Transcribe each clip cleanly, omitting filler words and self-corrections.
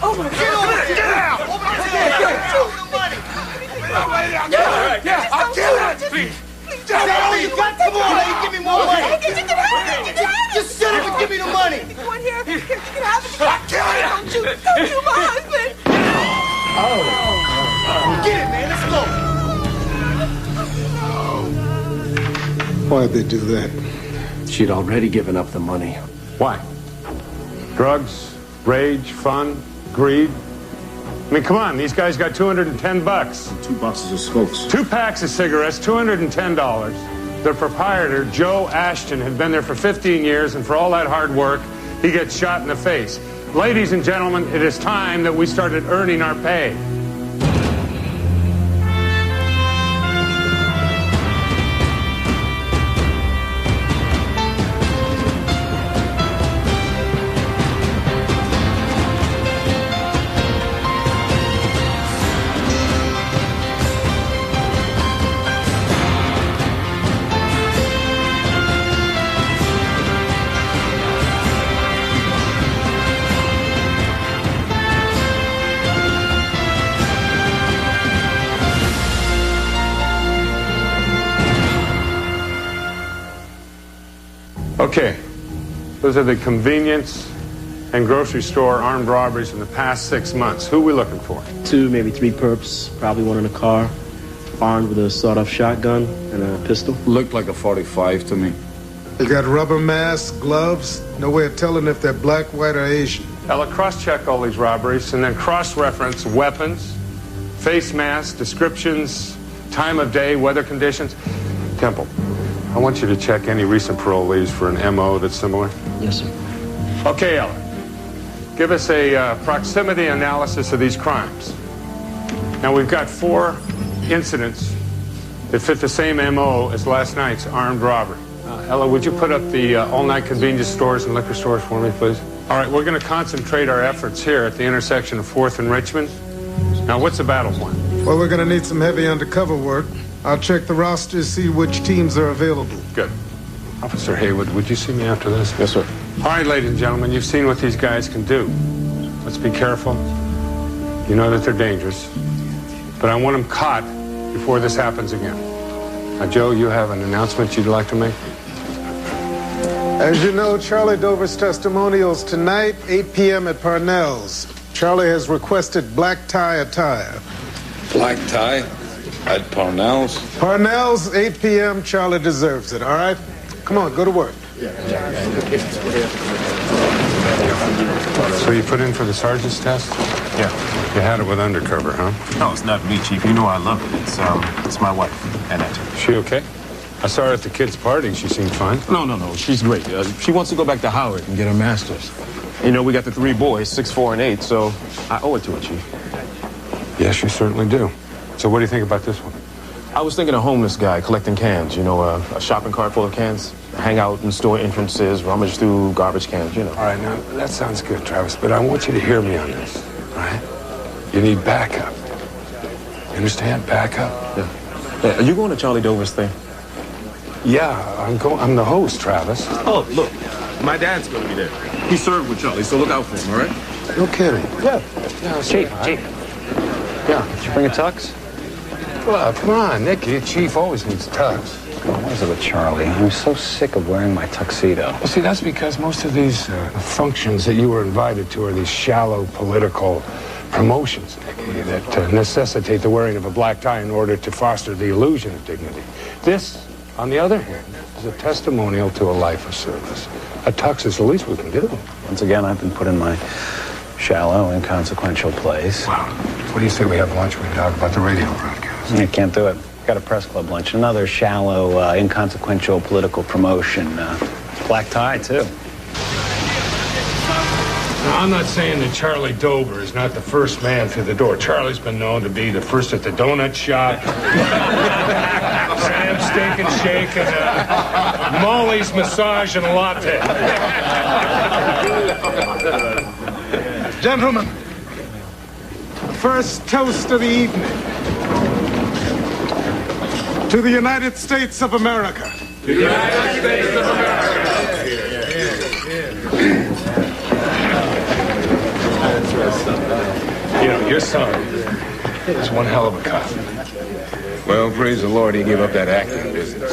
Oh, my God. Get out! Yeah, I'll kill it. Please. That's all you got? Come on, lady, give me more money. You can have it. Just shut up and give me the money. Come on here. You can have it. Don't shoot my husband. Get it, man. Let's go. Why'd they do that? She'd already given up the money. Why? Drugs, rage, fun, greed. I mean, come on, these guys got $210. 2 boxes of smokes. 2 packs of cigarettes, $210. Their proprietor, Joe Ashton, had been there for 15 years, and for all that hard work, he gets shot in the face. Ladies and gentlemen, it is time that we started earning our pay. Okay, those are the convenience and grocery store armed robberies in the past 6 months. Who are we looking for? 2, maybe 3 perps, probably one in a car, armed with a sawed-off shotgun and a pistol. Looked like a 45 to me. They got rubber masks, gloves. No way of telling if they're black, white, or Asian. Ella, cross-check all these robberies and then cross-reference weapons, face masks, descriptions, time of day, weather conditions. Temple, I want you to check any recent parolees for an MO that's similar. Yes, sir. Okay, Ella. Give us a proximity analysis of these crimes. Now, we've got 4 incidents that fit the same MO as last night's armed robbery. Ella, would you put up the all-night convenience stores and liquor stores for me, please? All right, we're going to concentrate our efforts here at the intersection of 4th and Richmond. Now, what's the battle plan? Well, we're going to need some heavy undercover work. I'll check the rosters, see which teams are available. Good. Officer Haywood, would you see me after this? Yes, sir. All right, ladies and gentlemen, you've seen what these guys can do. Let's be careful. You know that they're dangerous. But I want them caught before this happens again. Now, Joe, you have an announcement you'd like to make? As you know, Charlie Dover's testimonial's tonight, 8 p.m. at Parnell's. Charlie has requested black tie attire. Black tie at Parnell's. Parnell's, 8 p.m. Charlie deserves it, all right? Come on, go to work. So you put in for the sergeant's test? Yeah. You had it with undercover, huh? No, it's not me, Chief. You know I love it. It's my wife, Annette. She okay? I saw her at the kids' party. She seemed fine. No. She's great. She wants to go back to Howard and get her master's. You know, we got the 3 boys, 6, 4, and 8, so I owe it to her, Chief. Yes, you certainly do. So what do you think about this one? I was thinking a homeless guy collecting cans, you know, a shopping cart full of cans. Hang out in store entrances, rummage through garbage cans, you know. All right, now, that sounds good, Travis, but I want you to hear me on this, all right? You need backup. You understand? Backup? Yeah. Are you going to Charlie Dover's thing? Yeah, I'm the host, Travis. Oh, look, my dad's going to be there. He served with Charlie, so look out for him, all right? No kidding. Yeah. Chief. Yeah. Did you bring a tux? Well, come on, Nicky. The chief always needs tux. What is it with Charlie? I'm so sick of wearing my tuxedo. Well, see, that's because most of these functions that you were invited to are these shallow political promotions, Nicky, that necessitate the wearing of a black tie in order to foster the illusion of dignity. This, on the other hand, is a testimonial to a life of service. A tux is the least we can do. Once again, I've been put in my shallow, inconsequential place. Wow. What do you say we have lunch? We talk about the radio broadcast. I can't do it. Got a press club lunch. Another shallow, inconsequential political promotion. Black tie, too. Now, I'm not saying that Charlie Dover is not the first man through the door. Charlie's been known to be the first at the donut shop, Sam's Steak and Shake, and Molly's Massage and Latte. Gentlemen, first toast of the evening. To the United States of America. To the United States of America. You know, your son is one hell of a cop. Well, praise the Lord, he gave up that acting business.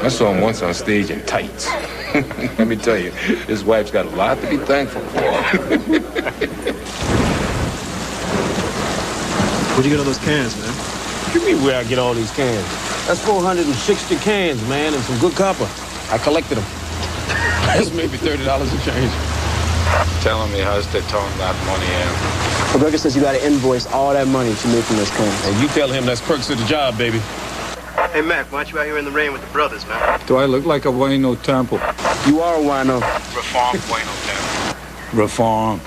I saw him once on stage in tights. Let me tell you, his wife's got a lot to be thankful for. Where'd you get all those cans, man? What do you mean where I get all these cans? That's 460 cans, man, and some good copper. I collected them. That's maybe $30 a change. Telling me how's they throwing that money in. Rebecca says you got to invoice all that money that you made from those cans. And you tell him that's perks of the job, baby. Hey, Mac, why don't you out here in the rain with the brothers, man? Do I look like a Wayno Temple? You are a wino. Reform Wayno Temple. Reform.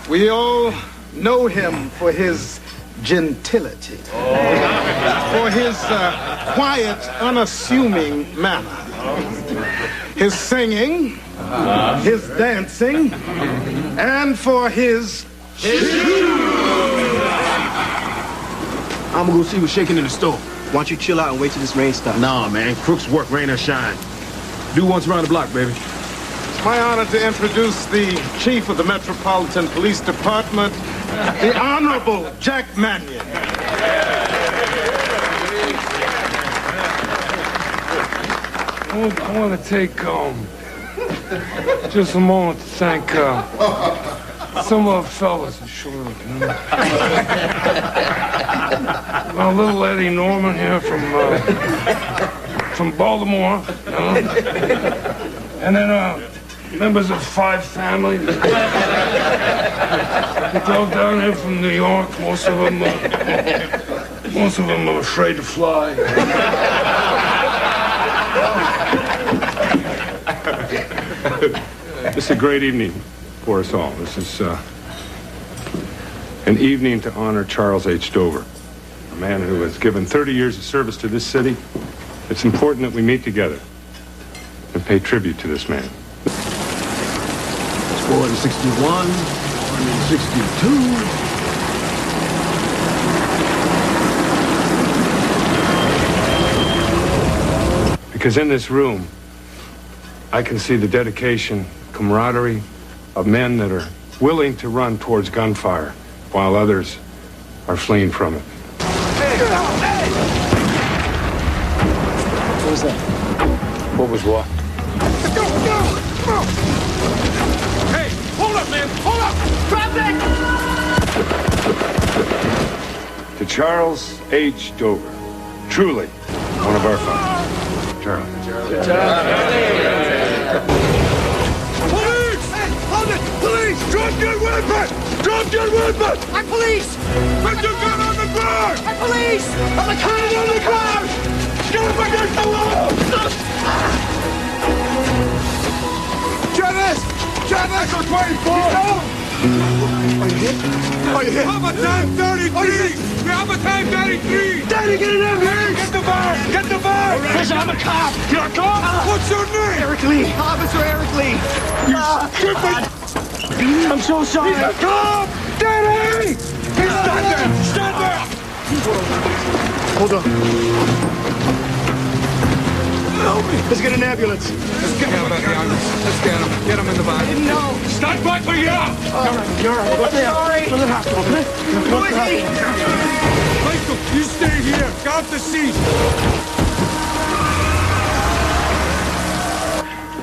We all know him for his gentility, for his quiet, unassuming manner, his singing, his dancing, and for his I'm gonna go see what's shaking in the store. Why don't you chill out and wait till this rain stops? Nah, man. Crooks work, rain or shine. Do once around the block, baby. It's my honor to introduce the chief of the Metropolitan Police Department, the Honorable Jack Mannion. I want to take just a moment to thank some of the fellas in Charlotte. You know? Little Eddie Norman here from Baltimore, you know? And then members of Five Family. They drove down here from New York. Most of them are afraid to fly. It's a great evening for us all. This is an evening to honor Charles H. Dover, a man who has given 30 years of service to this city. It's important that we meet together and pay tribute to this man. It's 461, 462. Because in this room, I can see the dedication, camaraderie of men that are willing to run towards gunfire while others are fleeing from it. What was that? What was what? Hey, hold up, man! Hold up! Drop it! To Charles H. Dover, truly one of our fathers. Charlie. Police! Hey, hold it! Police! Drop your weapon! Drop your weapon! I'm police! Put your gun on the ground! I'm police! On the ground! On the ground! Get up against the wall! Travis! Travis! That's 24! Are you hit? Are you hit? How about time 33? How about time 33? Daddy, get an ambulance! Get the van! Get the van! Listen, I'm a cop! You're a cop? What's your name? Eric Lee! Officer Eric Lee! You stupid! I'm so sorry! He's a cop! Daddy! Stand there! Stand there! Hold on. Help me! Let's get an ambulance. Let's get him in the ambulance. Let's get him. Get him in the van. I didn't know. Stand back for you! You're all right. I'm sorry! Go to the hospital, okay? Michael, you stay here. Got the seat.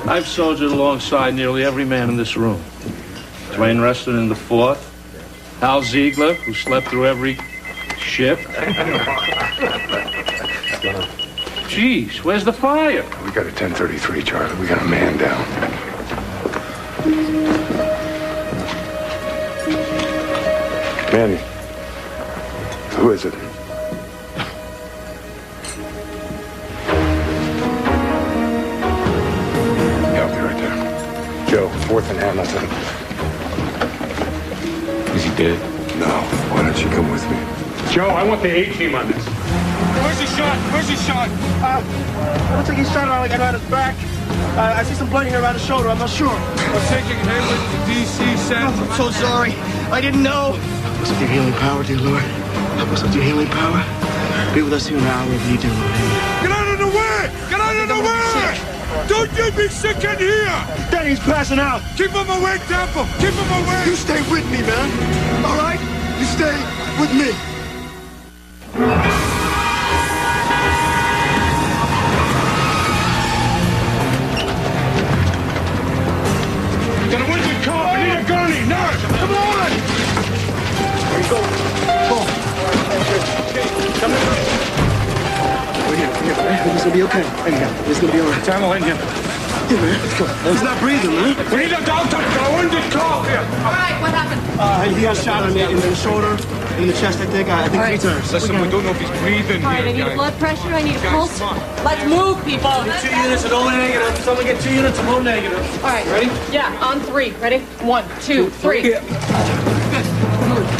I've soldiered alongside nearly every man in this room. Dwayne Reston in the 4th. Hal Ziegler, who slept through every shift. Jeez, where's the fire? We got a 1033, Charlie. We got a man down. Manny, who is it? Yeah, I'll be right there. Joe, 4th and Hamilton. Is he dead? No. Why don't you come with me? Joe, I want the A-team on this. Where's he shot? Where's he shot? Looks like he's shot around like around his back. I see some blood here around his shoulder. I'm not sure. We're taking him to D.C. Central. I'm so sorry. I didn't know. Help us with your healing power, dear Lord. Help us with your healing power. Be with us here now, wherever you do, Lord. Get out of the way! Get out of the way! Don't you be sick in here! Daddy's passing out. Keep him away, Temple! Keep him away! You stay with me, man. All right? with me. Got a windshield car. I need a gurney. Nurse, come on. Here you go. Come on. We're here. Everything's gonna be okay. It's gonna be all right. Channel engine. Yeah, man. Let's go. He's not breathing, man. We need a doctor. Got a windshield car here. All right, what happened? He got shot in the shoulder, in the chest, I think 3 times. Listen, we don't know if he's breathing. All right, I need a blood pressure, I need a pulse. Let's move, people. 2 units of O negative. Someone get 2 units of O negative. All right. Ready? Yeah, on 3. Ready? 1, 2, 3. Yeah.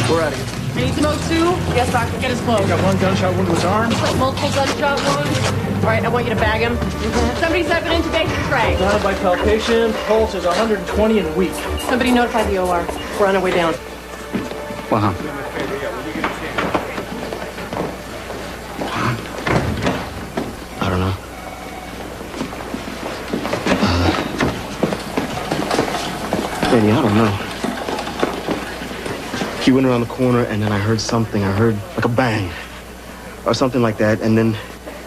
We're out of here. I need to know 2. Yes, doctor, get his clothes. Got 1 gunshot wound to his arm. Multiple gunshot wounds. All right, I want you to bag him. Somebody set an intubation tray. Down by palpation. Pulse is 120 and weak. Somebody notify the OR. We're on our way down. What happened? I don't know. Danny, I don't know. He went around the corner, and then I heard something. I heard like a bang, or something like that, and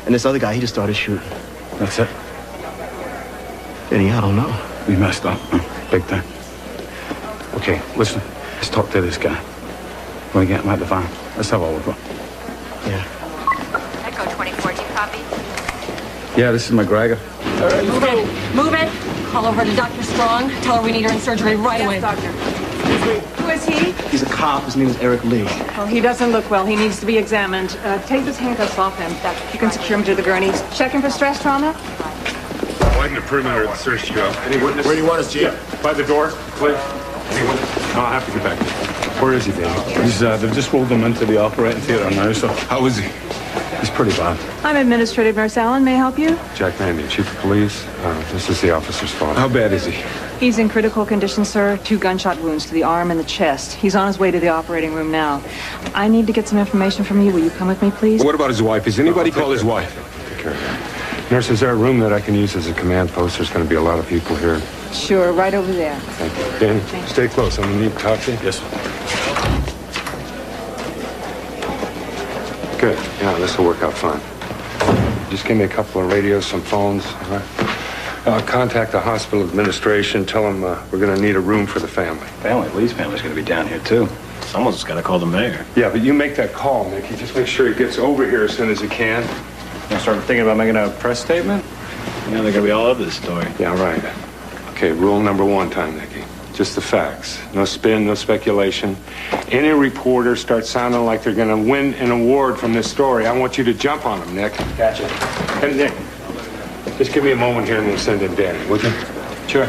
this other guy, he just started shooting. That's it. Danny, I don't know. We messed up. Big time. Okay, listen. Let's talk to this guy. When we get him out the van, let's have all of it. Yeah. Echo 24, do you copy? Yeah, this is McGregor. Move it. Move it. Call over to Dr. Strong. Tell her we need her in surgery right away. Doctor. Who is he? He's a cop. His name is Eric Lee. Oh, he doesn't look well. He needs to be examined. Take those handcuffs off him. You can secure him to the gurney. Check him for stress trauma. Widen the perimeter of the search, Joe. Any witness? Where do you want us, Chief? Yeah, by the door, please. Any witness? No, I'll have to get back. Where is he, Danny? He's, they've just rolled him into the operating theater now, so... How is he? He's pretty bad. I'm Administrative Nurse Allen. May I help you? Jack Mandy, Chief of Police. This is the officer's father. How bad is he? He's in critical condition, sir. 2 gunshot wounds to the arm and the chest. He's on his way to the operating room now. I need to get some information from you. Will you come with me, please? What about his wife? Has anybody called his wife? Take care of that. Nurse, is there a room that I can use as a command post? There's going to be a lot of people here. Sure, right over there. Thank you. Danny, stay close. I'm going to need to talk to you. Yes, sir. Good. Yeah, this will work out fine. Just give me a couple of radios, some phones, all right? Contact the hospital administration. Tell them we're going to need a room for the family. Family? Lee's family's going to be down here, too. Someone's got to call the mayor. Yeah, but you make that call, Nicky. Just make sure he gets over here as soon as he can. I started thinking about making a press statement. You know, they're going to be all over this story. Yeah, right. Okay, rule number 1 time, Nicky. Just the facts. No spin, no speculation. Any reporter starts sounding like they're going to win an award from this story, I want you to jump on them, Nick. Gotcha. And Nick, just give me a moment here and we'll send in Danny, would you? Sure.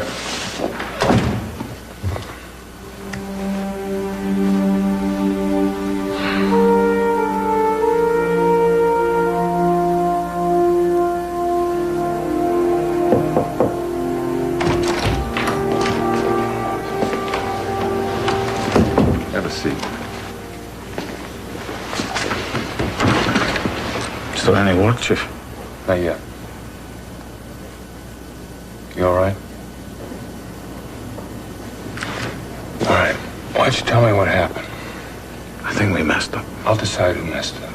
Have a seat. Still any work, Chief? Not yet. You all right? All right. Why don't you tell me what happened? I think we messed up. I'll decide who messed up.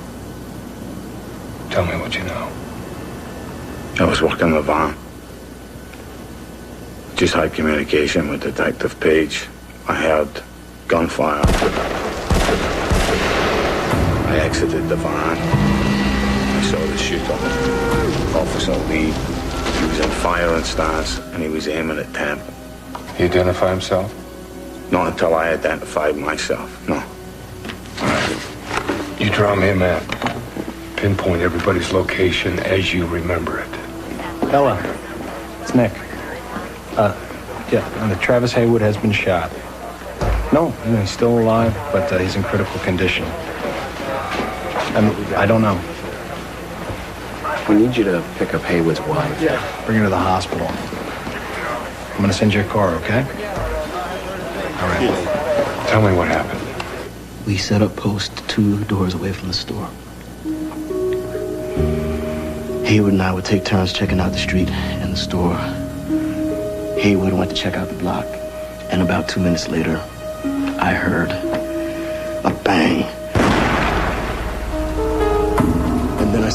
Tell me what you know. I was working the van. Just had communication with Detective Page. I heard gunfire. I exited the van. I saw the shooter, Officer Lee. He was in firing stance and he was aiming at Temp. He identify himself? Not until I identified myself, no. All right. You draw me a map. Pinpoint everybody's location as you remember it. Ella, it's Nick. And Travis Haywood has been shot. No, he's still alive, but he's in critical condition. I don't know. We need you to pick up Haywood's wife. Yeah. Bring her to the hospital. I'm gonna send you a car, okay? All right. Tell me what happened. We set up post 2 doors away from the store. Haywood and I would take turns checking out the street and the store. Haywood went to check out the block, and about 2 minutes later, I heard a bang.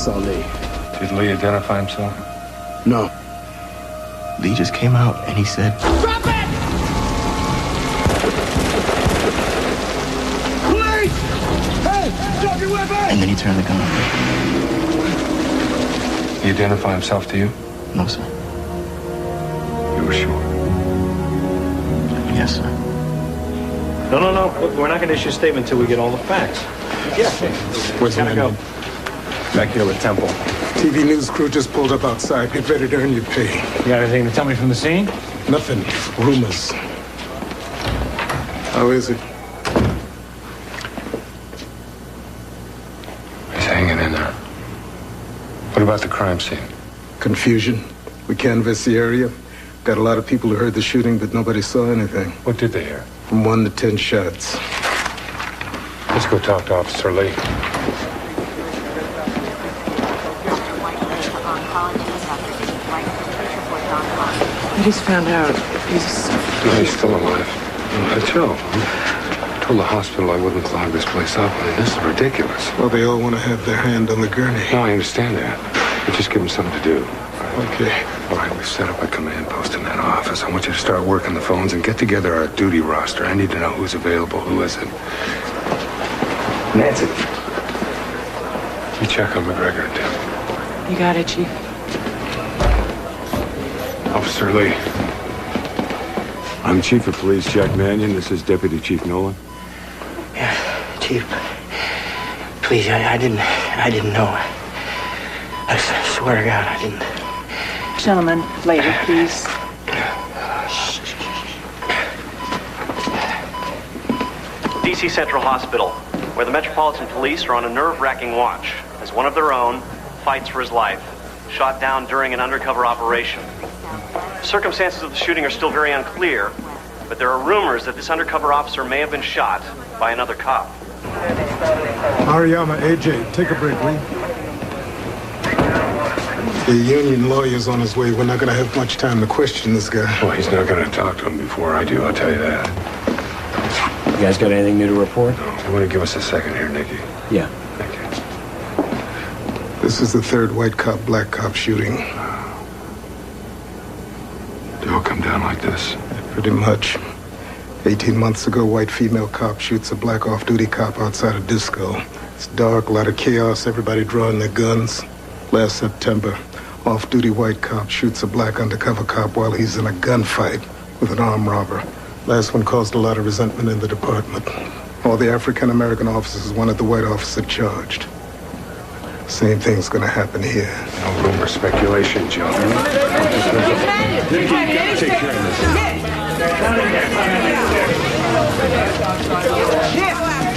saw Lee. Did Lee identify himself? No. Lee just came out and he said, Drop it! Police! Hey, drop your weapon! and then he turned the gun on me. He identify himself to you? No, sir. You were sure? Yes, sir. No. We're not going to issue a statement until we get all the facts. Yeah. Where's the Gotta go. man? Back here with Temple. TV news crew just pulled up outside. Get ready to earn your pay. You got anything to tell me from the scene? Nothing. Rumors. How is it? He's hanging in there. What about the crime scene? Confusion. We canvassed the area. Got a lot of people who heard the shooting, but nobody saw anything. What did they hear? From 1 to 10 shots. Let's go talk to Officer Lee. I just found out He's still alive. I told the hospital I wouldn't clog this place up. I mean, this is ridiculous. Well, they all want to have their hand on the gurney. No, I understand that. But just give them something to do. Okay. All right, we've set up a command post in that office. I want you to start working the phones and get together our duty roster. I need to know who's available, who isn't. Nancy. You check on McGregor and Tim. You got it, Chief. Officer Lee. I'm Chief of Police Jack Mannion. This is Deputy Chief Nolan. Yeah, Chief. Please, I didn't know. I swear to God, I didn't. Gentlemen, later, please. DC Central Hospital, where the Metropolitan Police are on a nerve-wracking watch as one of their own fights for his life, shot down during an undercover operation. The circumstances of the shooting are still very unclear, but there are rumors that this undercover officer may have been shot by another cop. Ariyama, AJ, take a break, will you? The union lawyer's on his way. We're not going to have much time to question this guy. Well, he's not going to talk to him before I do, I'll tell you that. You guys got anything new to report? No, you want to give us a second here, Nicky? Yeah. Thank you. This is the third white cop, black cop shooting. They all come down like this? Pretty much. 18 months ago, white female cop shoots a black off-duty cop outside a disco. It's dark, a lot of chaos, everybody drawing their guns. Last September, off-duty white cop shoots a black undercover cop while he's in a gunfight with an armed robber. Last one caused a lot of resentment in the department. All the African-American officers wanted the white officer charged. Same thing's gonna happen here. No room for speculation, Joe. Take care of this.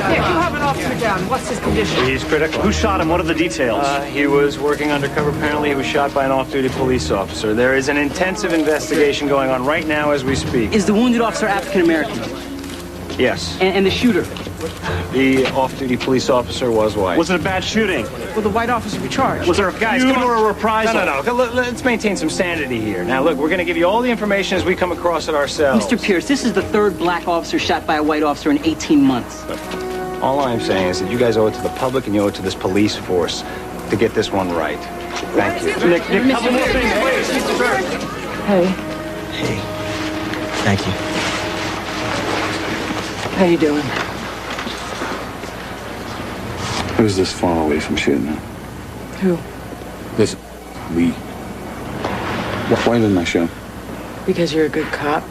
Nick, you have an officer down. What's his condition? He's critical. Who shot him? What are the details? He was working undercover. Apparently, he was shot by an off-duty police officer. There is an intensive investigation going on right now as we speak. Is the wounded officer African American? Yes. And the shooter? The off-duty police officer was white. Was it a bad shooting? Will the white officer be charged? Was there a feud or a reprisal? No. Let's maintain some sanity here. Now, look, we're going to give you all the information as we come across it ourselves. Mr. Pierce, this is the third black officer shot by a white officer in 18 months. All I'm saying is that you guys owe it to the public and you owe it to this police force to get this one right. Thank you. Nick, couple more things, please. Hey, Hey, thank you. how you doing? Who's this far away from shooting him? Who? This Lee. Why didn't I show him? Because you're a good cop.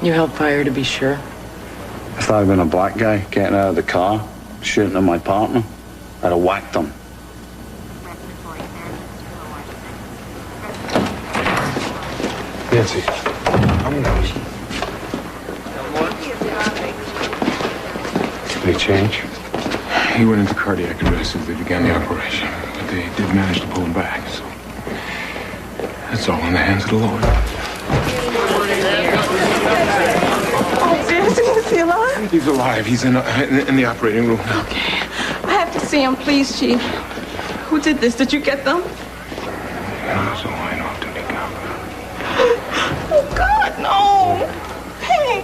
You held fire to be sure. If I'd been a black guy getting out of the car, shooting at my partner, I'd have whacked him. Nancy, I'm gonna... Did they change? He went into cardiac arrest as they began the operation, but they did manage to pull him back, so that's all in the hands of the Lord. Is he alive? He's alive. He's in the operating room now. Okay. I have to see him, please, Chief. Who did this? Did you get them? So I know to the Oh, God, no. Hey.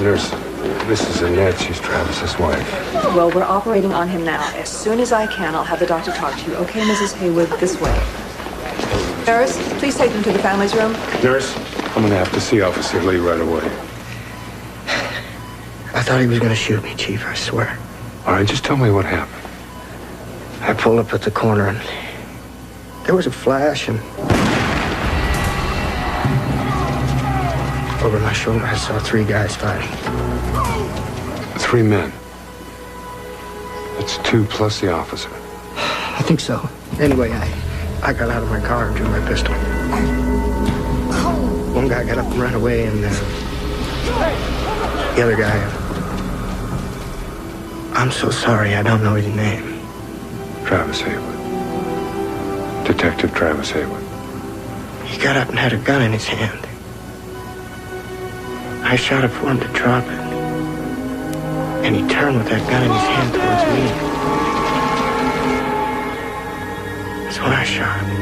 Nurse, This is Annette. She's Travis's wife. Well, we're operating on him now. As soon as I can, I'll have the doctor talk to you. Okay, Mrs. Haywood, this way. Nurse, please take them to the family's room. Nurse, I'm going to have to see Officer Lee right away. I thought he was going to shoot me, Chief, I swear. All right, just tell me what happened. I pulled up at the corner and there was a flash and over my shoulder I saw 3 guys fighting. 3 men. It's 2 plus the officer. I think so. Anyway, I got out of my car and drew my pistol. One guy got up and ran away, and the other guy... I'm so sorry, I don't know his name. Travis Haywood. Detective Travis Haywood. He got up and had a gun in his hand. I shot it for him to drop it. And he turned with that gun in his hand towards me. That's when I shot him.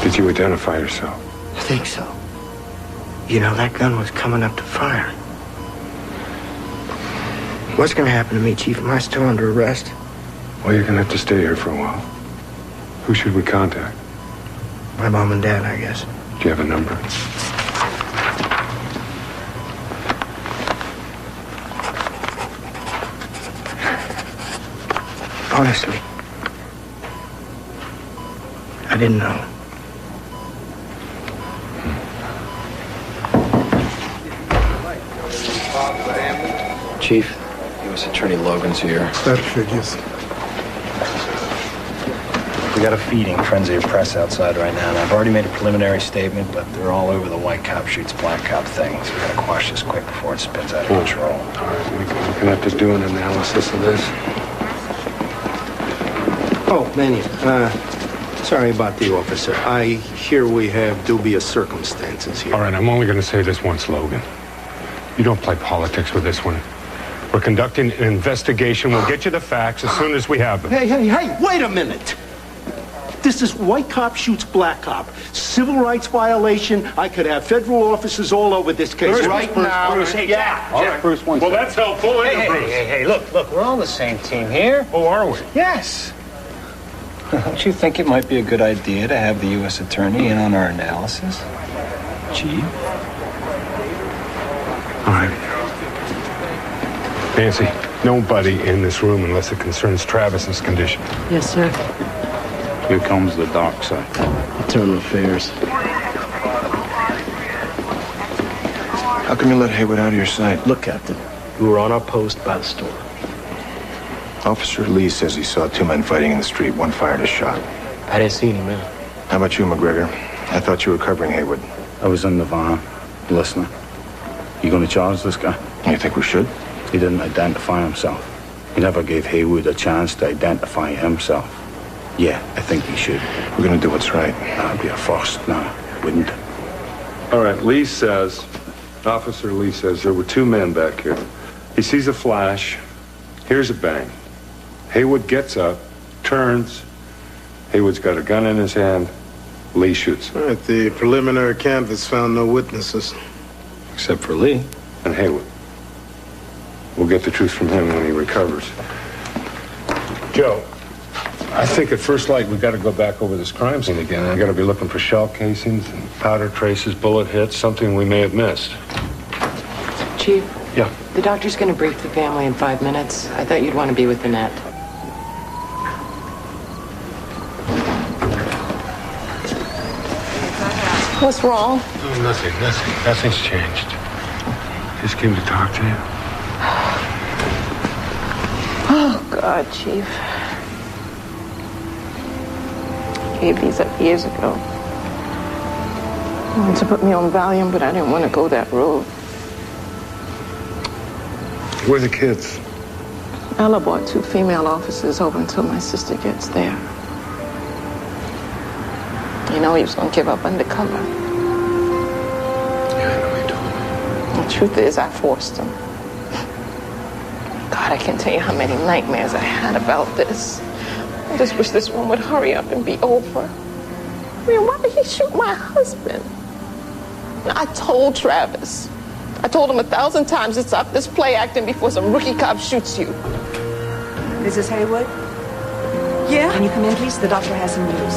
Did you identify yourself? I think so. You know, that gun was coming up to fire. What's going to happen to me, Chief? Am I still under arrest? Well, you're going to have to stay here for a while. Who should we contact? My mom and dad, I guess. Do you have a number? Honestly, I didn't know. Chief, U.S. Attorney Logan's here. That figures. We got a feeding frenzy of press outside right now, and I've already made a preliminary statement, but they're all over the white cop shoots black cop thing, so we gotta quash this quick before it spins out of control. All right, we're gonna have to do an analysis of this. Oh, Manny, sorry about the officer. I hear we have dubious circumstances here. All right, I'm only gonna say this once, Logan. You don't play politics with this one. We're conducting an investigation. We'll get you the facts as soon as we have them. Hey, wait a minute. This is white cop shoots black cop. Civil rights violation. I could have federal officers all over this case Bruce, right now. Bruce, hey, Jack. All right, Bruce, one Well, second. that's helpful, isn't it, Bruce? Hey, look, we're all the same team here. Oh, are we? Yes. Don't you think it might be a good idea to have the U.S. Attorney in on our analysis? Chief? All right. Nancy, nobody in this room unless it concerns Travis's condition. Yes, sir. Here comes the dark side. Internal affairs. How come you let Haywood out of your sight? Look, Captain, we were on our post by the store. Officer Lee says he saw 2 men fighting in the street. One fired a shot. I didn't see any men. How about you, McGregor? I thought you were covering Haywood. I was in the van, listening. You gonna charge this guy? You think we should? He didn't identify himself. He never gave Haywood a chance to identify himself. Yeah, I think he should. We're gonna do what's right. That'd be a first now, wouldn't it? All right, Officer Lee says there were 2 men back here. He sees a flash, hears a bang. Haywood gets up, turns. Haywood's got a gun in his hand. Lee shoots. All right, the preliminary canvass found no witnesses. Except for Lee. And Haywood. We'll get the truth from him when he recovers. Joe, I think at first light we've got to go back over this crime scene again. I've got to be looking for shell casings and powder traces, bullet hits, something we may have missed. Chief? Yeah? The doctor's going to brief the family in 5 minutes. I thought you'd want to be with Annette. What's wrong? Oh, nothing. Nothing's changed. Just came to talk to you. Oh, God, Chief. Gave these up years ago. He wanted to put me on Valium, but I didn't want to go that road. Where are the kids? Ella brought 2 female officers over until my sister gets there. You know he was going to give up undercover. Yeah, I know he told me. The truth is, I forced him. God, I can't tell you how many nightmares I had about this. I just wish this one would hurry up and be over. Man, why did he shoot my husband? I told Travis. I told him 1,000 times to stop this play acting before some rookie cop shoots you. Is this Haywood? Yeah? Can you come in, please? The doctor has some news.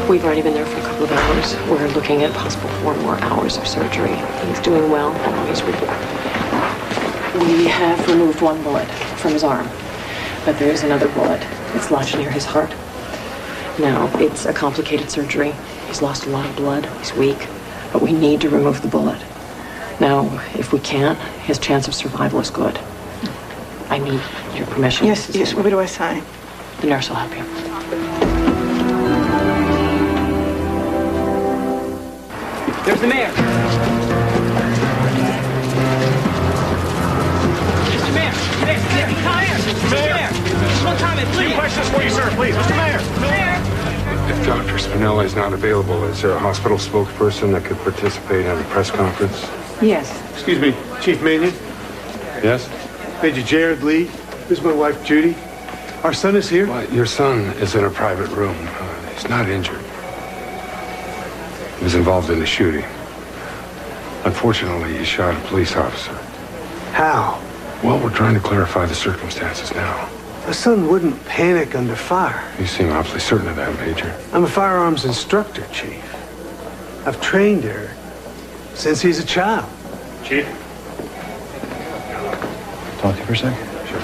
We've already been there for a couple of hours. We're looking at possible 4 more hours of surgery. He's doing well. He's We have removed 1 bullet from his arm, but there's another bullet. It's lodged near his heart. Now, it's a complicated surgery. He's lost a lot of blood. He's weak, but we need to remove the bullet. Now, if we can't, his chance of survival is good. I need your permission. Yes, yes. What do I sign? The nurse will help you. There's the mayor. Mr. Mayor. Mr. Mayor. Just one comment, please. 2 questions for you, sir, please. Mr. Mayor. If Dr. Spinella is not available, is there a hospital spokesperson that could participate in a press conference? Yes. Excuse me, Chief Manion. Yes? Major Jared Lee. This is my wife, Judy. Our son is here. Well, your son is in a private room. He's not injured. He was involved in the shooting. Unfortunately, he shot a police officer. How? Well, we're trying to clarify the circumstances now. My son wouldn't panic under fire. You seem awfully certain of that, Major. I'm a firearms instructor, Chief. I've trained Eric since he's a child. Chief? Talk to you for a second? Sure.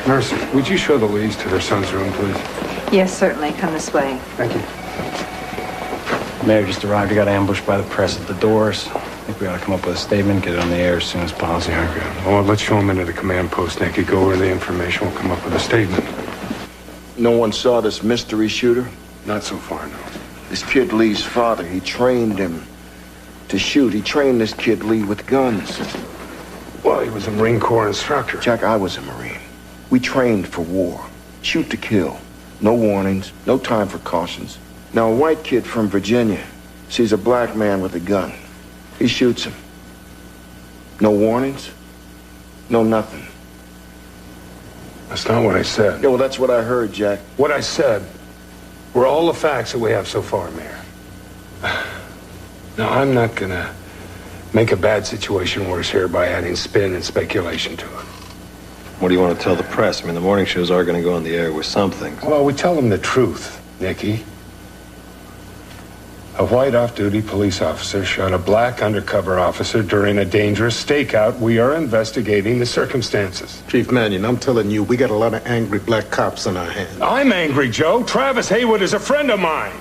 Nurse, would you show the Lees to their son's room, please? Yes, certainly. Come this way. Thank you. Mayor just arrived. He got ambushed by the press at the doors. I think we ought to come up with a statement, get it on the air as soon as possible. Yeah, good. Well, let's show him into the command post, Nicky. Go over the information. We'll come up with a statement. No one saw this mystery shooter? Not so far, no. This kid Lee's father, he trained him to shoot. He trained this kid Lee with guns. Well, he was a Marine Corps instructor. Jack, I was a Marine. We trained for war. Shoot to kill. No warnings, no time for cautions. Now, a white kid from Virginia sees a black man with a gun. He shoots him. No warnings, no nothing. That's not what I said. Yeah, well, that's what I heard, Jack. What I said were all the facts that we have so far, Mayor. Now, I'm not gonna make a bad situation worse here by adding spin and speculation to it. What do you want to tell the press? I mean, the morning shows are going to go on the air with something. Well, we tell them the truth, Nicky. A white off-duty police officer shot a black undercover officer during a dangerous stakeout. We are investigating the circumstances. Chief Manion, I'm telling you, we got a lot of angry black cops on our hands. I'm angry, Joe. Travis Haywood is a friend of mine.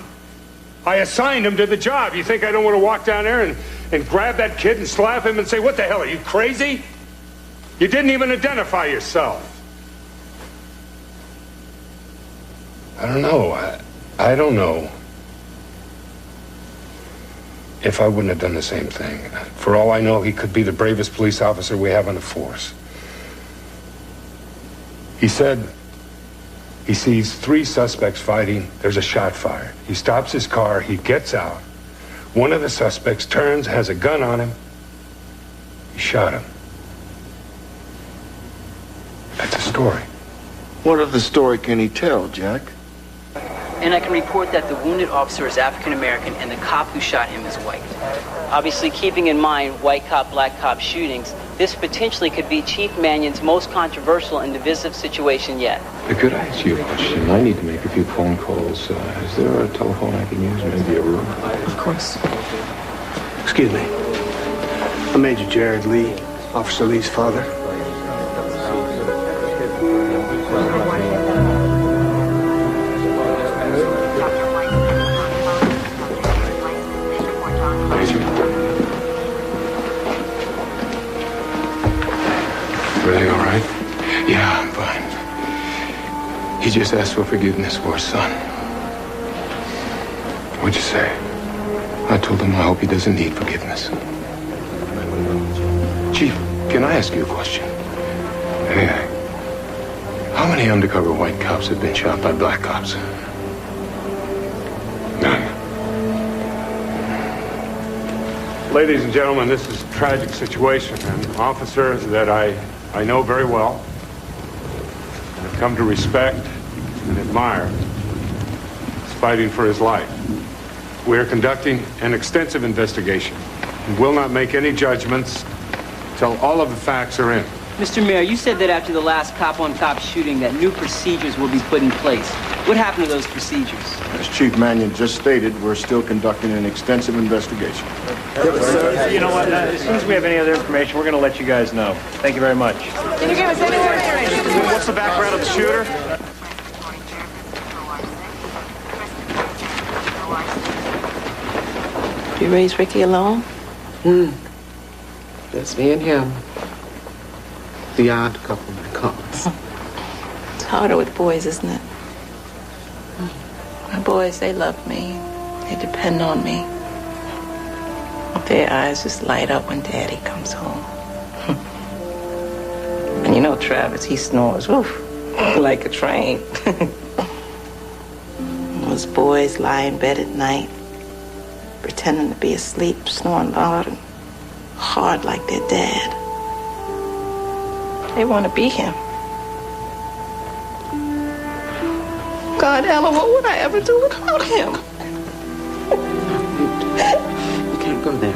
I assigned him to the job. You think I don't want to walk down there and grab that kid and slap him and say, what the hell, are you crazy? You didn't even identify yourself. I don't know. I don't know if I wouldn't have done the same thing. For all I know, he could be the bravest police officer we have on the force. He said he sees 3 suspects fighting. There's a shot fired. He stops his car. He gets out. One of the suspects turns, has a gun on him. He shot him. That's a story. What of the story can he tell, Jack? And I can report that the wounded officer is African American and the cop who shot him is white. Obviously, keeping in mind white cop, black cop shootings, this potentially could be Chief Manion's most controversial and divisive situation yet. Could I ask you a question? I need to make a few phone calls. Is there a telephone I can use? Maybe a room? Of course. Excuse me. I'm Major Jared Lee, Officer Lee's father. Everything all right? Yeah, I'm fine. He just asked for forgiveness for his son. What'd you say? I told him I hope he doesn't need forgiveness. Chief, can I ask you a question? Anything. How many undercover white cops have been shot by black cops? None. Ladies and gentlemen, this is a tragic situation. An officer that I know very well, I've come to respect, and admire is fighting for his life. We are conducting an extensive investigation and will not make any judgments till all of the facts are in. Mr. Mayor, you said that after the last cop-on-cop shooting that new procedures will be put in place. What happened to those procedures? As Chief Mannion just stated, we're still conducting an extensive investigation. You know what? As soon as we have any other information, we're going to let you guys know. Thank you very much. Can you give us any more information? What's the background of the shooter? You raised Ricky alone? Just me and him. The odd couple that comes. It's harder with boys, isn't it? My boys, they love me. They depend on me. Their eyes just light up when Daddy comes home. And you know Travis, he snores, woof, like a train. Those boys lie in bed at night, pretending to be asleep, snoring loud and hard like their dad. They want to be him. God, Ella, what would I ever do without him? You can't go there.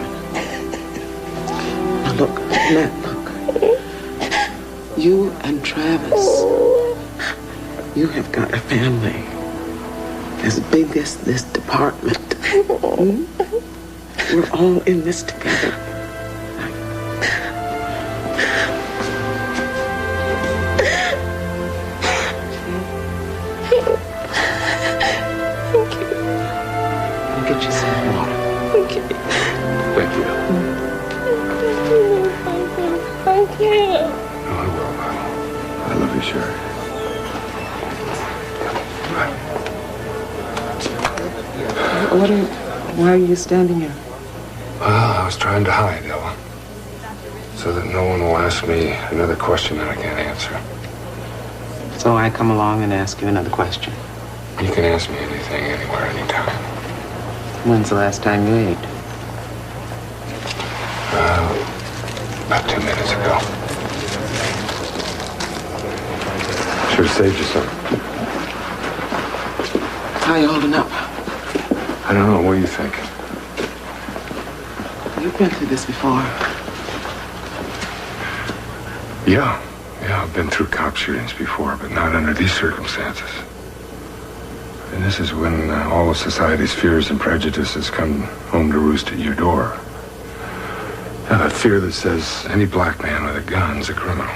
Now look, Matt, look. You and Travis, you have got a family as big as this department. We're all in this together. Get you some water. Okay. Thank you. I can't. No, I will. I love you, Sherry. Why are you standing here? Well, I was trying to hide, Ella. So that no one will ask me another question that I can't answer. So I come along and ask you another question. You can ask me anything, anywhere, anytime. When's the last time you ate? About 2 minutes ago. Should have saved you some. How you holding up? I don't know. What do you think? You've been through this before. Yeah, I've been through cop shootings before, but not under these circumstances. And this is when all of society's fears and prejudices come home to roost at your door. Now, that fear that says any black man with a gun's a criminal.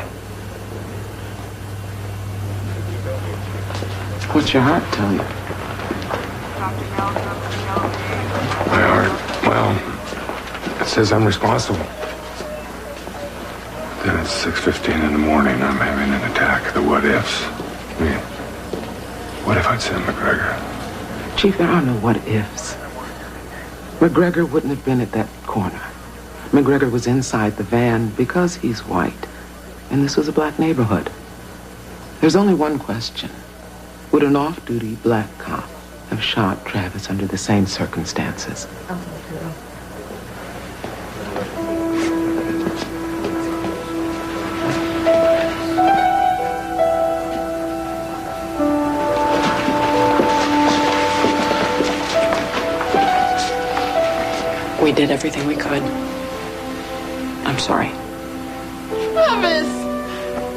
What's your heart tell you? My heart, well, it says I'm responsible. Then at 6:15 in the morning, I'm having an attack. The what ifs. I mean, what if I'd sent McGregor? Chief, there are no what-ifs. McGregor wouldn't have been at that corner. McGregor was inside the van because he's white, and this was a black neighborhood. There's only one question. Would an off-duty black cop have shot Travis under the same circumstances? We did everything we could. I'm sorry. Travis!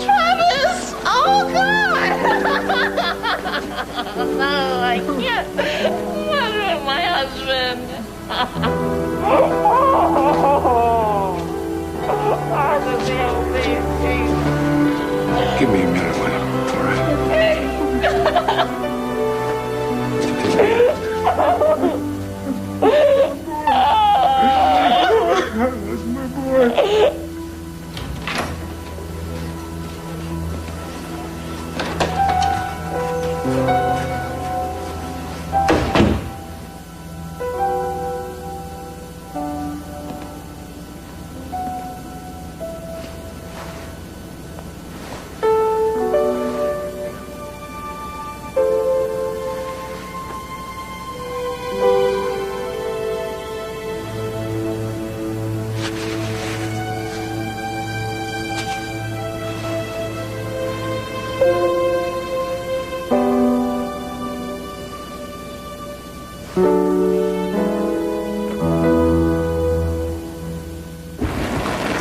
Travis! Oh, God! No, I can't. What about my husband? Give me a minute, William. All right. That's my boy.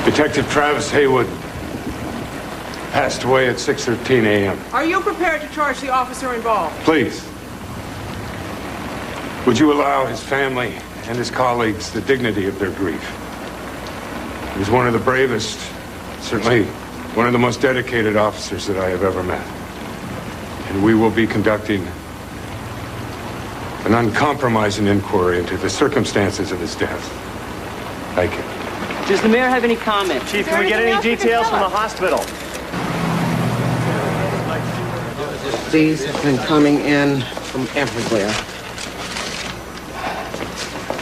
Detective Travis Haywood passed away at 6:13 a.m. Are you prepared to charge the officer involved? Please, would you allow his family and his colleagues the dignity of their grief? He was one of the bravest, certainly one of the most dedicated officers that I have ever met. And we will be conducting an uncompromising inquiry into the circumstances of his death. Thank you. Does the mayor have any comment? Chief, can we get any details from the hospital? These have been coming in from everywhere.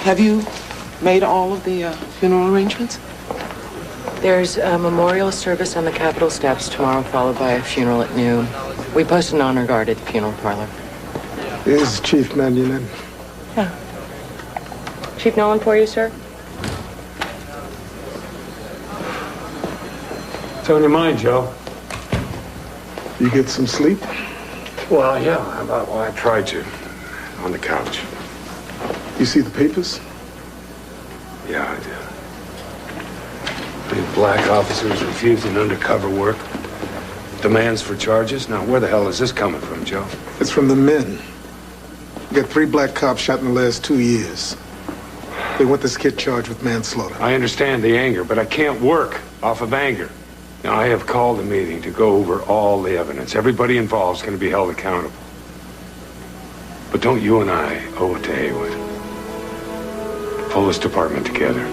Have you made all of the funeral arrangements? There's a memorial service on the Capitol steps tomorrow, followed by a funeral at noon. We post an honor guard at the funeral parlor. Is Chief Mannion in? Yeah. Chief Nolan for you, sir? What's on your mind, Joe? You get some sleep? Well, yeah. Well, I tried to. On the couch. You see the papers? Yeah, I did. These black officers refusing undercover work. Demands for charges. Now, where the hell is this coming from, Joe? It's from the men. We got 3 black cops shot in the last 2 years. They want this kid charged with manslaughter. I understand the anger, but I can't work off of anger. Now, I have called a meeting to go over all the evidence. Everybody involved is going to be held accountable. But don't you and I owe it to Haywood? Pull this department together.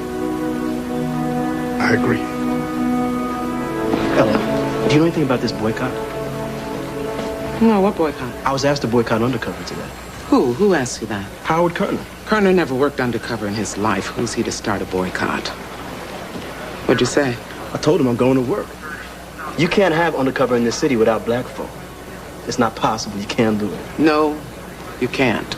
I agree. Ella, do you know anything about this boycott? No, what boycott? I was asked to boycott undercover today. Who? Who asked you that? Howard Kerner. Kerner never worked undercover in his life. Who's he to start a boycott? What'd you say? I told him I'm going to work. You can't have undercover in this city without black folk. It's not possible. You can't do it. No, you can't.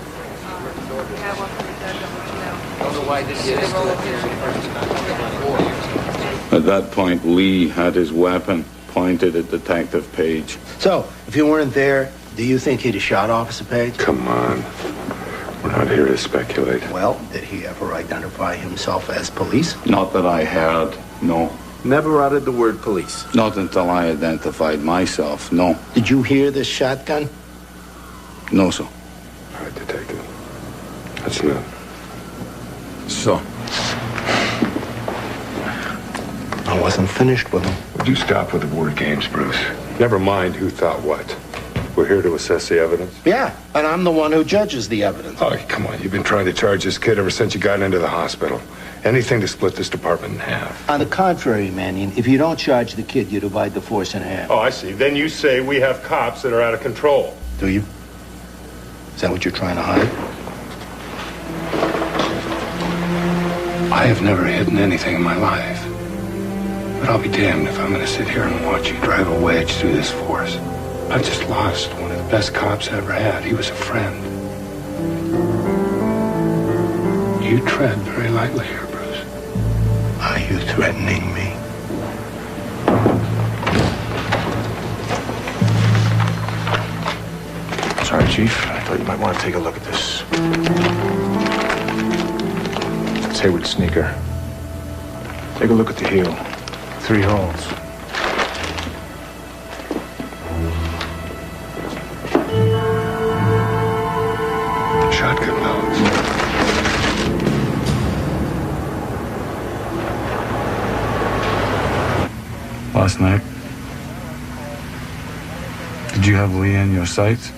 At that point, Lee had his weapon pointed at Detective Page. So, if you weren't there, do you think he'd have shot Officer Page? Come on. We're not here to speculate. Well, did he ever identify himself as police? Not that I heard, no. Never uttered the word police? Not until I identified myself, no. Did you hear this shotgun? No, sir. All right, Detective. That's enough. So? I wasn't finished with him. Would you stop with the word games, Bruce? Never mind who thought what. We're here to assess the evidence. Yeah, and I'm the one who judges the evidence. Oh, come on. You've been trying to charge this kid ever since you got into the hospital. Anything to split this department in half. On the contrary, Mannion, if you don't charge the kid, you divide the force in half. Oh, I see. Then you say we have cops that are out of control. Do you? Is that what you're trying to hide? I have never hidden anything in my life. But I'll be damned if I'm going to sit here and watch you drive a wedge through this force. I've just lost one of the best cops I ever had. He was a friend. You tread very lightly here, Bruce. Are you threatening me? Sorry, Chief. I thought you might want to take a look at this. It's Haywood's sneaker. Take a look at the heel. 3 holes. Shotgun pellets. Last night, did you have Lee in your sights?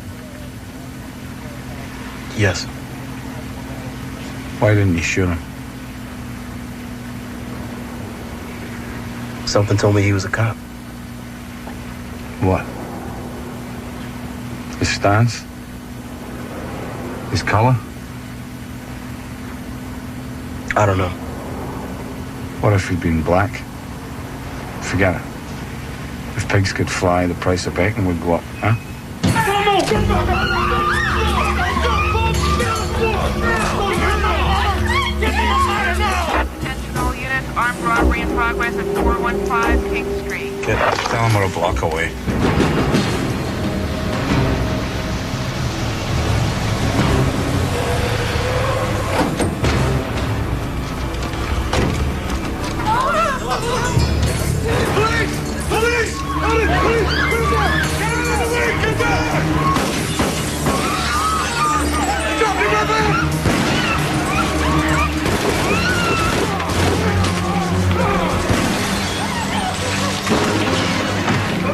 Yes. Why didn't you shoot him? Something told me he was a cop. What? His stance? His color? I don't know. What if he'd been black? Forget it. If pigs could fly, the price of bacon would go up, huh? Attention all units, armed robbery in progress at 415 King Street. Tell him we're a block away. Don't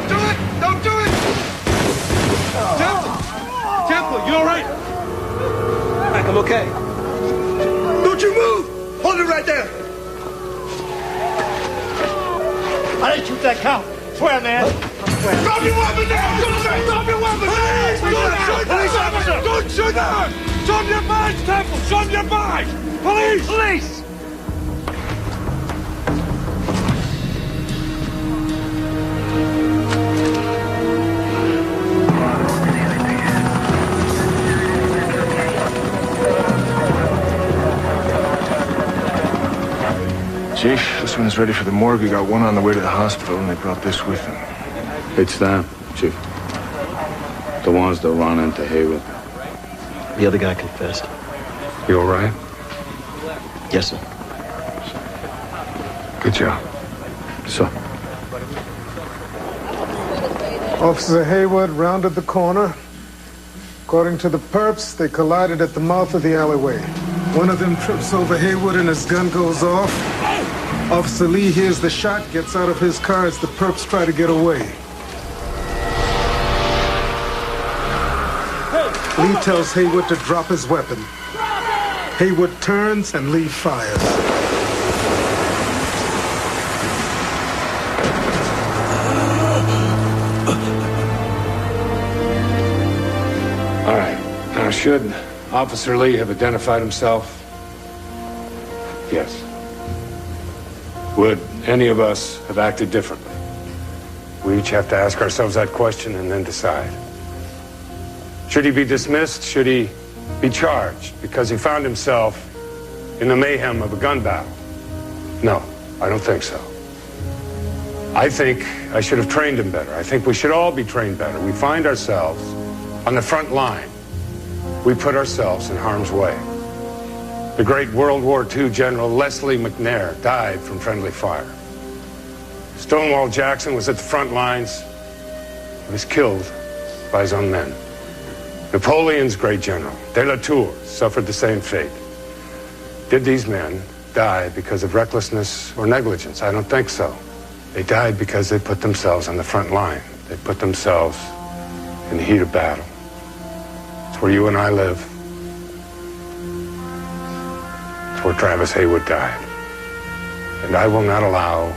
do it! Don't do it! Temple, you all right? I'm okay. Don't you move! Hold it right there! I didn't shoot that cow. Swear, man. Drop your weapon down! Drop your weapon! Don't shoot down! Show them your badge, Temple! Show them your badge! Police! Police! Chief, this one's ready for the morgue. We got one on the way to the hospital, and they brought this with them. It's them, Chief. The ones that run into Haywood. The other guy confessed. You all right? Yes, sir. Good job. So, Officer Haywood rounded the corner. According to the perps, they collided at the mouth of the alleyway. One of them trips over Haywood and his gun goes off. Officer Lee hears the shot, gets out of his car as the perps try to get away. Lee tells Haywood to drop his weapon. Haywood turns and Lee fires. All right. Now, should Officer Lee have identified himself? Yes. Would any of us have acted differently? We each have to ask ourselves that question and then decide. Should he be dismissed? Should he be charged because he found himself in the mayhem of a gun battle? No, I don't think so. I think I should have trained him better. I think we should all be trained better. We find ourselves on the front line. We put ourselves in harm's way. The great World War II General Leslie McNair died from friendly fire. Stonewall Jackson was at the front lines. He was killed by his own men. Napoleon's great general, De La Tour, suffered the same fate. Did these men die because of recklessness or negligence? I don't think so. They died because they put themselves on the front line. They put themselves in the heat of battle. It's where you and I live. It's where Travis Haywood died. And I will not allow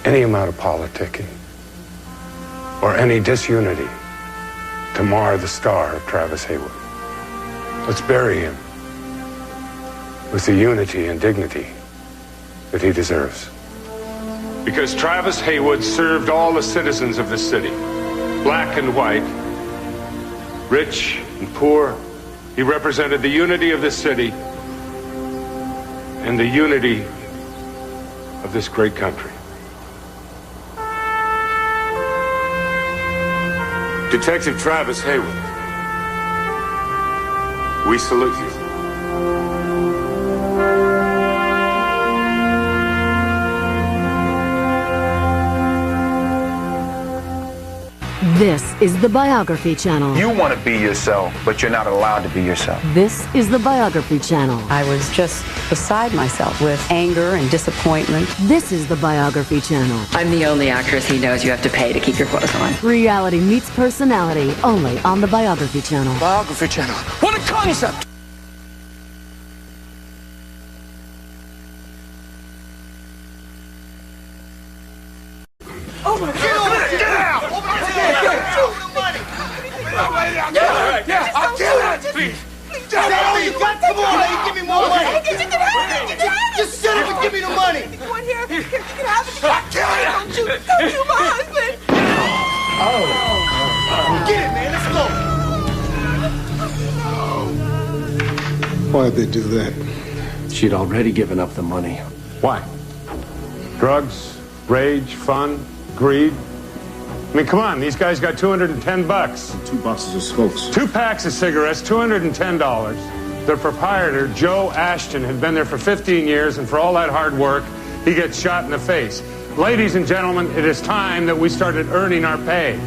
any amount of politicking or any disunity to mar the star of Travis Haywood. Let's bury him with the unity and dignity that he deserves. Because Travis Haywood served all the citizens of the city, black and white, rich and poor. He represented the unity of this city and the unity of this great country. Detective Travis Haywood, we salute you. This is the Biography Channel. You want to be yourself, but you're not allowed to be yourself. This is the Biography Channel. I was just beside myself with anger and disappointment. This is the Biography Channel. I'm the only actress he knows you have to pay to keep your clothes on. Reality meets personality, only on the Biography Channel. Biography Channel. What a concept! Oh my God! Get out! Yeah, I'll kill it! Please! Is that all you got? Come on, lady, give me more money. You can have it! Just shut up and give me the money. One here, you can have it. I'll kill it! Don't shoot my husband! Oh. Get it, man, let's go. Why'd they do that? She'd already given up the money. Why? Drugs, rage, fun, greed. I mean, come on, these guys got $210. 2 boxes of smokes. 2 packs of cigarettes, $210. Their proprietor, Joe Ashton, had been there for 15 years, and for all that hard work, he gets shot in the face. Ladies and gentlemen, it is time that we started earning our pay.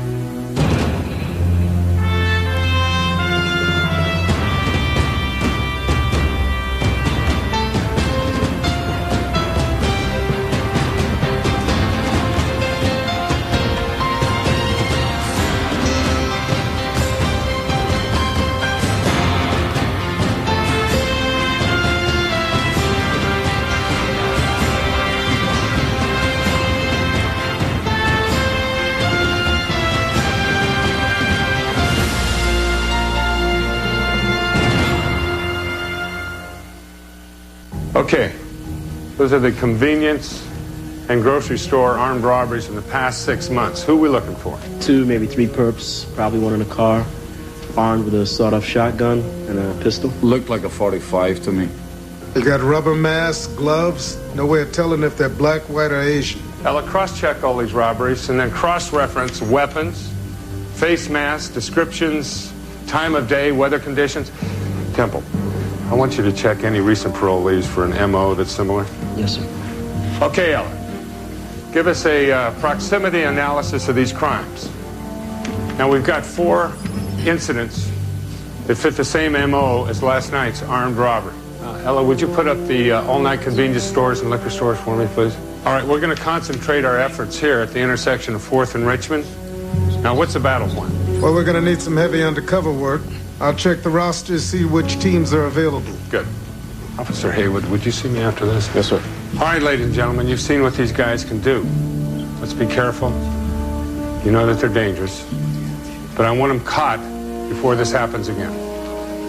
Okay. Those are the convenience and grocery store armed robberies in the past 6 months. Who are we looking for? 2, maybe 3 perps, probably one in a car, armed with a sawed-off shotgun and a pistol. Looked like a 45 to me. You got rubber masks, gloves, no way of telling if they're black, white, or Asian. Ella, cross-check all these robberies and then cross-reference weapons, face masks, descriptions, time of day, weather conditions. Temple, I want you to check any recent parolees for an MO that's similar. Yes, sir. Okay, Ella. Give us a proximity analysis of these crimes. Now, we've got 4 incidents that fit the same MO as last night's armed robbery. Ella, would you put up the all-night convenience stores and liquor stores for me, please? All right, we're going to concentrate our efforts here at the intersection of 4th and Richmond. Now, what's the battle plan? Well, we're going to need some heavy undercover work. I'll check the roster, see which teams are available. Good. Officer Haywood, would you see me after this? Yes, sir. All right, ladies and gentlemen, you've seen what these guys can do. Let's be careful. You know that they're dangerous. But I want them caught before this happens again.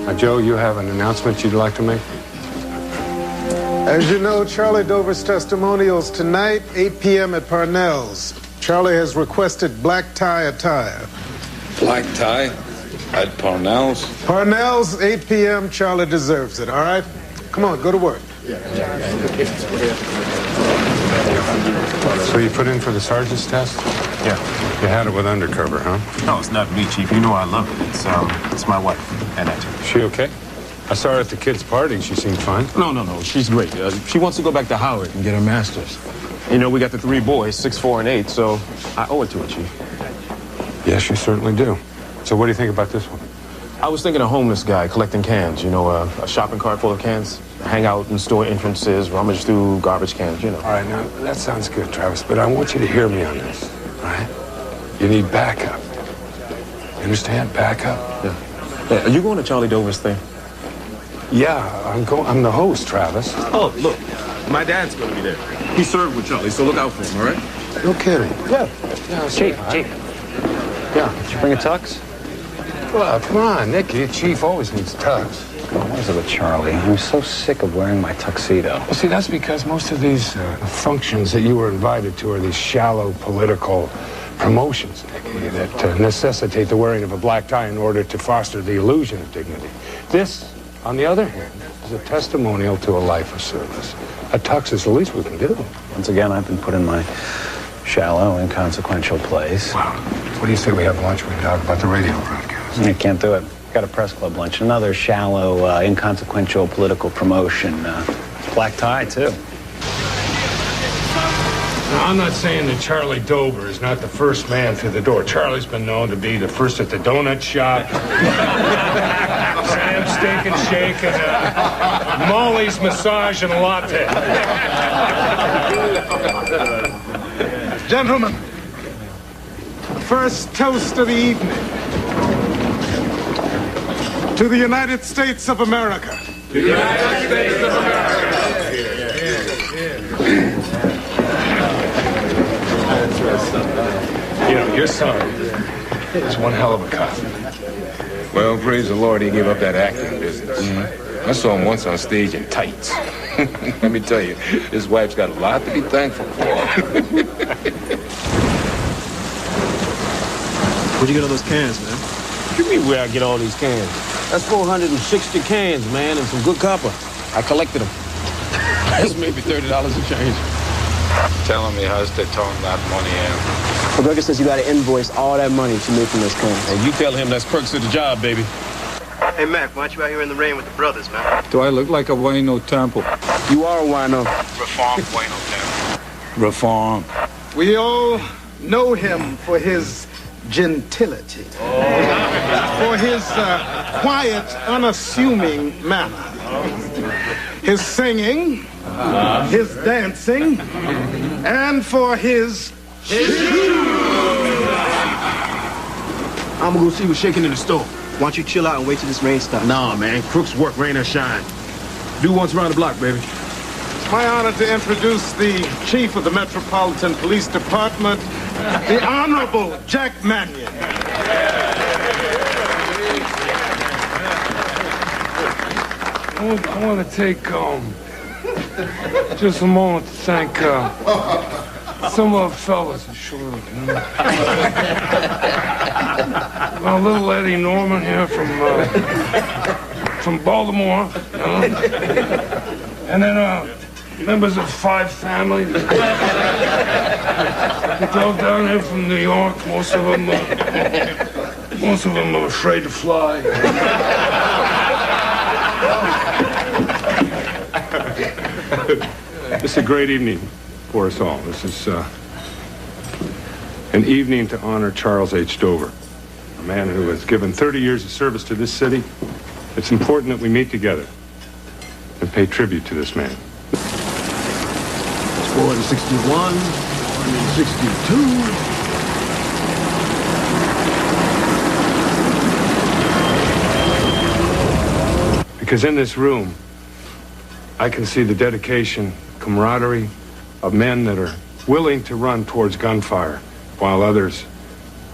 Now, Joe, you have an announcement you'd like to make? As you know, Charlie Dover's testimonial's tonight, 8 p.m. at Parnell's. Charlie has requested black tie attire. Black tie? At Parnell's? Parnell's, 8 p.m. Charlie deserves it, all right? Come on, go to work. So you put in for the sergeant's test? Yeah. You had it with undercover, huh? No, it's not me, Chief. You know I love it. It's my wife, Annette. She okay? I saw her at the kids' party. She seemed fine. No. She's great. She wants to go back to Howard and get her master's. You know, we got the 3 boys, 6, 4, and 8, so I owe it to her, Chief. Yes, you certainly do. So what do you think about this one? I was thinking a homeless guy collecting cans, you know, a shopping cart full of cans, hang out in store entrances, rummage through garbage cans, you know. All right, now, that sounds good, Travis, but I want you to hear me on this, all right? You need backup. You understand? Backup? Yeah. Are you going to Charlie Dover's thing? Yeah, I'm the host, Travis. Oh, look, my dad's going to be there. He served with Charlie, so look out for him, all right? No kidding. Yeah. Chief. Yeah. Did you bring a tux? Well, come on, Nicky. Chief always needs tux. What is it with Charlie? I'm so sick of wearing my tuxedo. Well, see, that's because most of these functions that you were invited to are these shallow political promotions, Nicky, that necessitate the wearing of a black tie in order to foster the illusion of dignity. This, on the other hand, is a testimonial to a life of service. A tux is the least we can do. Once again, I've been put in my shallow, inconsequential place. Wow. What do you say we have lunch? We talk about the radio broadcast. I can't do it. Got a press club lunch. Another shallow, inconsequential political promotion. Black tie, too. Now, I'm not saying that Charlie Dover is not the first man through the door. Charlie's been known to be the first at the donut shop, Sam's Steak and Shake, and Molly's Massage and Latte. Gentlemen, first toast of the evening. To the United States of America. The United States of America. You know, your son is one hell of a cop. Well, praise the Lord, he gave up that acting business. I saw him once on stage in tights. Let me tell you, his wife's got a lot to be thankful for. Where'd you get all those cans, man? What do you mean where I get all these cans? That's 460 cans, man, and some good copper. I collected them. That's maybe $30 a change. Telling me how's they throwing that money in. McGregor says you got to invoice all that money to make from those cans. And you tell him that's perks of the job, baby. Hey, Mac, why aren't you out here in the rain with the brothers, man? Do I look like a Wayno Temple? You are a wino. Reform Wayno Temple. Reform. We all know him for his gentility, for his quiet, unassuming manner, his singing, his dancing, and for his I'm gonna go see what's shaking in the store. Why don't you chill out and wait till this rain stops? Nah, man. Crooks work, rain or shine. Do once around the block, baby. It's my honor to introduce the chief of the Metropolitan Police Department, the Honorable Jack Mannion. I want to take Just a moment to thank some of our fellas in Charlotte. You know? Well, little Eddie Norman here from Baltimore, you know? And then members of 5 families. They drove down here from New York. Most of them are afraid to fly. It's a great evening for us all. This is an evening to honor Charles H. Dover, a man who has given 30 years of service to this city. It's important that we meet together and pay tribute to this man. 461, 462. Because in this room, I can see the dedication, camaraderie of men that are willing to run towards gunfire while others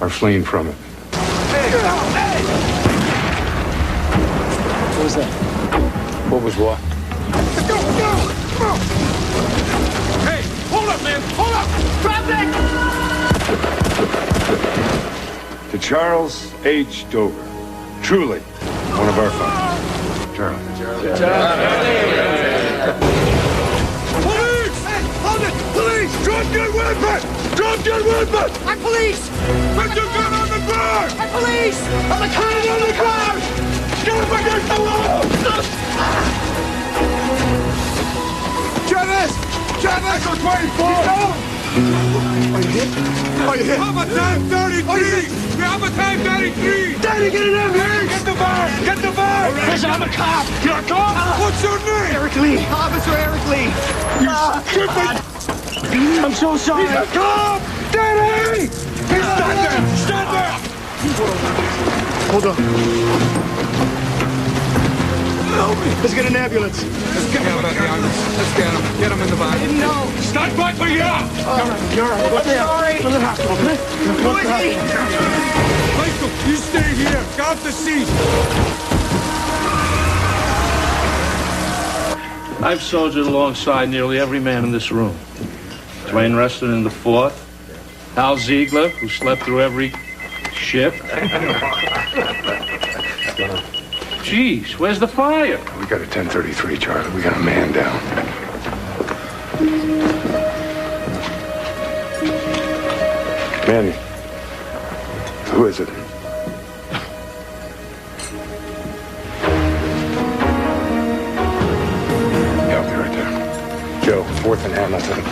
are fleeing from it. What was that? What was what? Go! Come on! Hey, hold up, man! Hold up! Drop it! To Charles H. Dover, truly one of our fathers. Charles. Police! Hey, hold it! Police! Drop your weapon! Drop your weapon! I'm police! Put your gun on the ground! I'm police! I'm a cop on the ground! Get up against the wall! Travis! Travis! Echo 24! Are you hit? Are you hit? I'm a time 33! I'm a time 33! Daddy, get it out here! Get the bar! Get the bar! Listen, I'm a cop. You're a cop? What's your name? Eric Lee. Officer Eric Lee. You stupid! I'm so sorry. He's a cop! Daddy! Stand there! Stand there! Hold on. Let's get an ambulance. Let's get him. Let's get him. Get him in the body. No. Stand back for you! You're all right. Sorry. Go to the hospital, okay? Go to the hospital. Michael, you stay here. Get off the seat. I've soldiered alongside nearly every man in this room. Dwayne Reston in the 4th. Hal Ziegler, who slept through every shift. Jeez, where's the fire? We got a 1033, Charlie. We got a man down. Manny, who is it? Yeah, I'll be right there. Joe, 4th and Hamilton.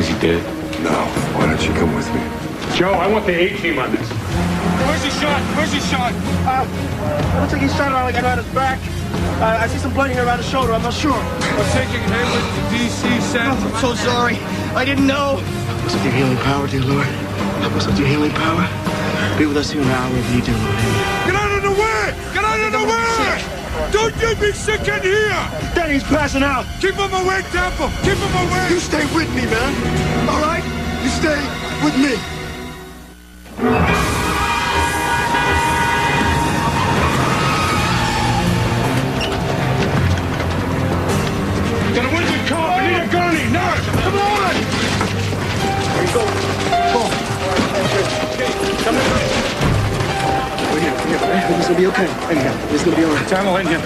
Is he dead? No. Why don't you come with me? Joe, I want the A-team on this. Where's he shot? Where's he shot? Looks like he's shot around around his back. I see some blood here around his shoulder. I'm not sure. I'm taking him to D.C. Center. I'm so sorry. I didn't know. Help us with your healing power, dear Lord. Help us with your healing power. Be with us here now wherever you do, Lord. Get out of the way! Get out of the way! Don't get me sick in here! Daddy's passing out. Keep him away, Temple! Keep him away! You stay with me, man. All right? You stay with me. Got a wounded cop! I need a gurney! Nurse! Come on! There you go. Go. Come in. We're here. Everything's gonna be okay. It's gonna be all right. Tamil in here.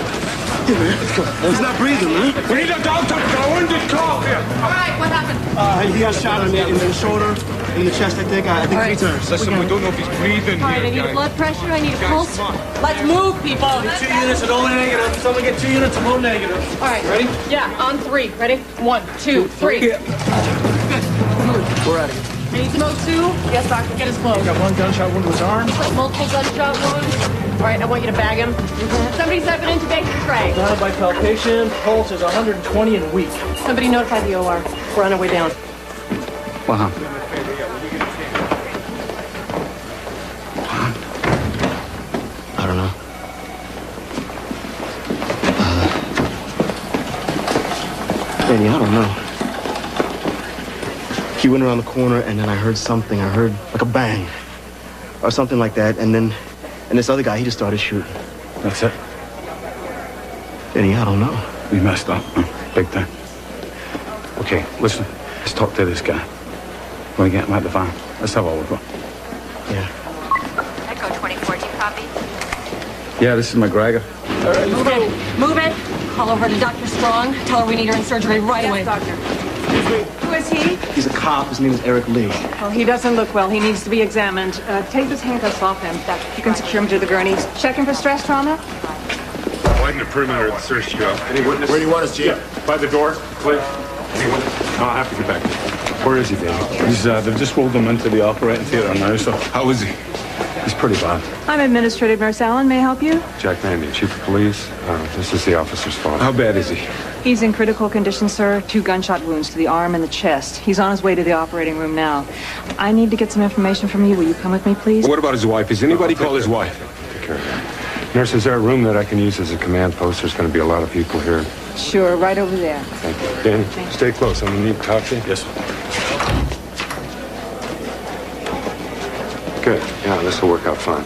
Yeah, man. Let's go. He's not breathing, man. We need a doctor! Got a wounded cop here! All right, what happened? He got shot in the shoulder, in the chest, I think. I think 3 times. Listen, we don't know if he's breathing All right, I here, need a blood pressure, I need a pulse. come on. Let's move, people. 2 units of O negative. Someone get 2 units of O negative. All right. Ready? Yeah, on 3. Ready? 1, 2, 3. We're out of here. I need some O2. Yes, doctor, get his clothes. Got 1 gunshot wound to his arm. Multiple gunshot wounds. All right, I want you to bag him. Somebody set up an intubation tray. Down by palpation. Pulse is 120 and weak. Somebody notify the OR. We're on our way down. What happened? I don't know. Danny, I don't know. He went around the corner, and then I heard something. I heard like a bang or something like that, and this other guy, he just started shooting. That's it? Danny, I don't know. We messed up. Big time. Okay, listen. Let's talk to this guy. When we get him at the van, let's have all of it. Yeah. Echo 2014 copy. Yeah, this is McGregor. Move it. Move it. Call over to Dr. Strong. Tell her we need her in surgery right away. Doctor. Who is he? He's a cop. His name is Eric Lee. Well, he doesn't look well. He needs to be examined. Take those handcuffs off him. You can secure him to the gurneys. Check him for stress trauma. Widen the perimeter of the search job. Any witness? Where do you want us, Chief? Yeah, by the door, please. Any witness? No, I'll have to get back there. Where is he, David? He's, they've just rolled him into the operating theater now, so... How is he? He's pretty bad. I'm Administrative Nurse Allen. May I help you? Jack Mandy, Chief of Police. This is the officer's father. How bad is he? He's in critical condition, sir. 2 gunshot wounds to the arm and the chest. He's on his way to the operating room now. I need to get some information from you. Will you come with me, please? What about his wife? Has anybody called his wife? Take care of that. Nurse, is there a room that I can use as a command post? There's going to be a lot of people here. Sure, right over there. Thank you. Danny, stay close. I'm going to need to talk to you. Yes, sir. Good. Yeah, this will work out fine.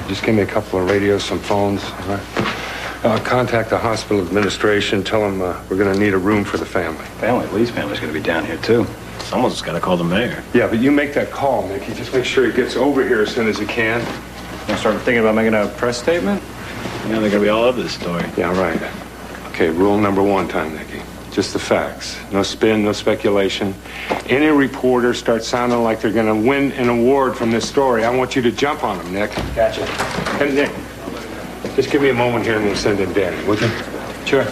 Just give me a couple of radios, some phones. All right. Contact the hospital administration. Tell them we're going to need a room for the family. Lee's family's going to be down here, too. Someone's got to call the mayor. Yeah, but you make that call, Mickey. Just make sure he gets over here as soon as he can. You start thinking about making a press statement? You know, they're going to be all over this story. Yeah, right. Okay, rule number 1, Nicky. Just the facts. No spin, no speculation. Any reporter starts sounding like they're going to win an award from this story, I want you to jump on them, Nick. Gotcha. Hey, Nick, just give me a moment here and we'll send in Danny, would you? Sure.